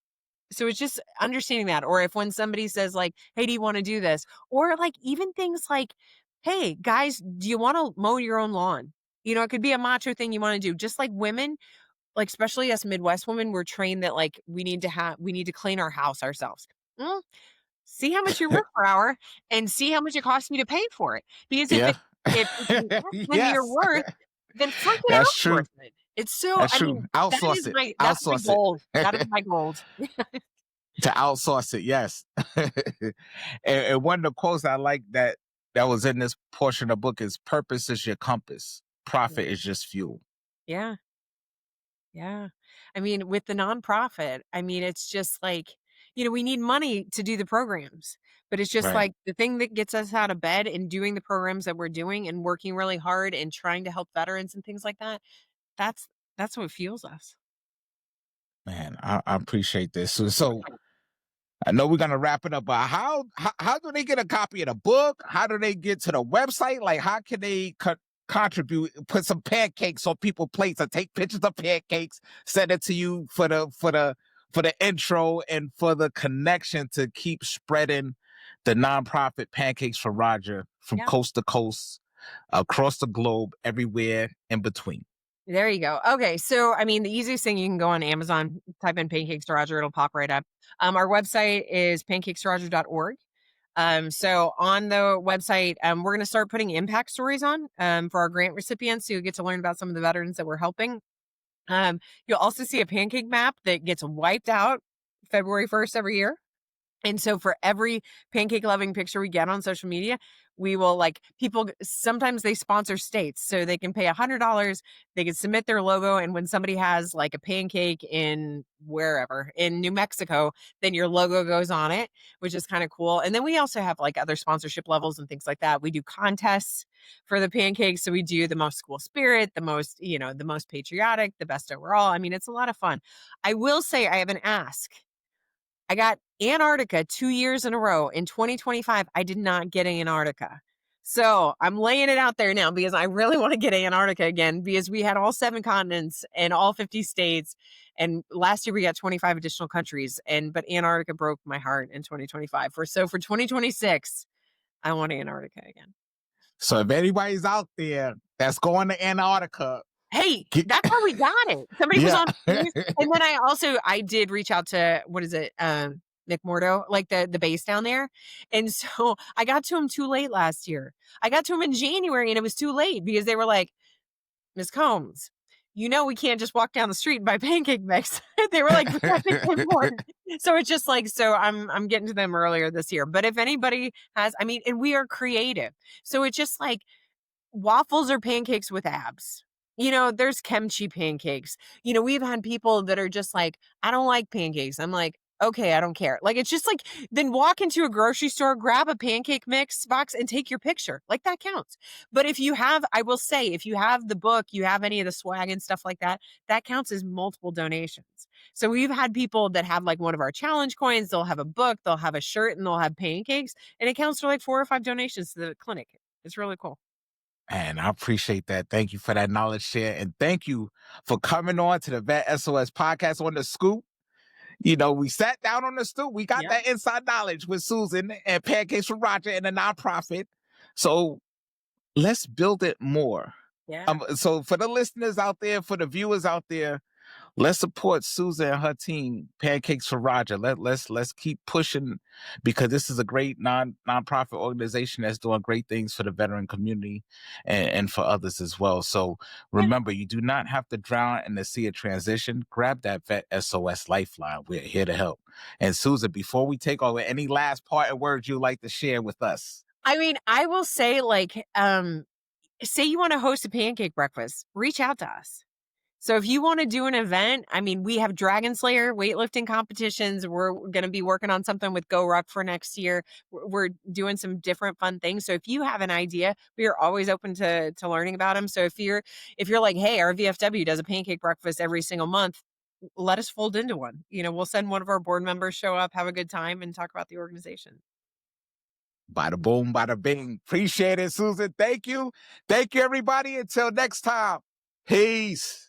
So it's just understanding that. Or if when somebody says like, "Hey, do you wanna do this?" Or like even things like, "Hey, guys, do you wanna mow your own lawn?" It could be a macho thing you wanna do. Just like women, like especially us Midwest women, we're trained that like we need to clean our house ourselves. Mm, see how much you're worth per hour and see how much it costs me to pay for it. Because if Yeah. it's less than your Yes. worth, then freaking That's true. outsource it. It's so That's I true. mean, Outsource it. that's my Outsource it. gold. That is my gold. To outsource it, yes. And one of the quotes I like that was in this portion of the book is purpose is your compass. Profit is just fuel. Yeah. Yeah. I mean, with the nonprofit, I mean, it's just like, we need money to do the programs, but it's just Right. like the thing that gets us out of bed and doing the programs that we're doing and working really hard and trying to help veterans and things like that. That's that's what fuels us. Man, I appreciate this. So I know we're gonna wrap it up, but how do they get a copy of the book? How do they get to the website? Like, how can they cut? contribute, put some pancakes on people's plates, or take pictures of pancakes, send it to you for the intro and for the connection to keep spreading the nonprofit Pancakes for Roger from Yeah. coast to coast, across the globe, everywhere in between. There you go. Okay, so I mean, the easiest thing, you can go on Amazon, type in Pancakes to Roger, it'll pop right up. Our website is pancakesroger.org. So on the website, we're going to start putting impact stories on for our grant recipients, so you get to learn about some of the veterans that we're helping. You'll also see a pancake map that gets wiped out February 1st every year. And so for every pancake loving picture we get on social media, we will, like, people sometimes they sponsor states, so they can pay $100, they can submit their logo, and when somebody has like a pancake in wherever in New Mexico, then your logo goes on it, which is kind of cool. And then we also have like other sponsorship levels and things like that. We do contests for the pancakes, so we do the most school spirit, the most, the most patriotic, the best overall. I mean, it's a lot of fun. I will say I have an ask. I got Antarctica 2 years in a row. In 2025, I did not get Antarctica. So I'm laying it out there now because I really want to get Antarctica again, because we had all 7 continents and all 50 states. And last year we got 25 additional countries. But Antarctica broke my heart in 2025. For 2026, I want Antarctica again. So if anybody's out there that's going to Antarctica, Hey, that's how we got it. Somebody was yeah. on Face, and then I did reach out to, what is it, McMurdo, like the base down there. And so I got to him too late last year. I got to him in January and it was too late because they were like, "Ms. Combs, we can't just walk down the street and buy pancake mix." They were like, "We have to get more." So it's just like, so I'm getting to them earlier this year. But if anybody has, I mean, and we are creative. So it's just like, waffles or pancakes with abs. There's kimchi pancakes. We've had people that are just like, "I don't like pancakes." I'm like, "Okay, I don't care." Like, it's just like, then walk into a grocery store, grab a pancake mix box and take your picture. Like, that counts. But I will say, if you have the book, you have any of the swag and stuff like that, that counts as multiple donations. So we've had people that have like one of our challenge coins, they'll have a book, they'll have a shirt, and they'll have pancakes, and it counts for like 4 or 5 donations to the clinic. It's really cool. And I appreciate that. Thank you for that knowledge share. And thank you for coming on to the VET S.O.S podcast on the scoop. We sat down on the stoop. We got Yeah. that inside knowledge with Susan and Pancakes for Roger and the nonprofit. So let's build it more. Yeah. So for the listeners out there, for the viewers out there, let's support Susan and her team, Pancakes for Roger. Let's keep pushing, because this is a great nonprofit organization that's doing great things for the veteran community and for others as well. So remember, you do not have to drown in the sea of transition. Grab that VET S.O.S Lifeline. We're here to help. And Susan, before we take over, any last parting words you'd like to share with us? I mean, I will say, like, say you want to host a pancake breakfast, reach out to us. So if you want to do an event, I mean, we have Dragon Slayer weightlifting competitions. We're going to be working on something with Go Ruck for next year. We're doing some different fun things. So if you have an idea, we are always open to learning about them. So if you're like, "Hey, our VFW does a pancake breakfast every single month," let us fold into one. We'll send one of our board members, show up, have a good time, and talk about the organization. Bada boom, bada bing. Appreciate it, Susan. Thank you. Thank you, everybody. Until next time. Peace.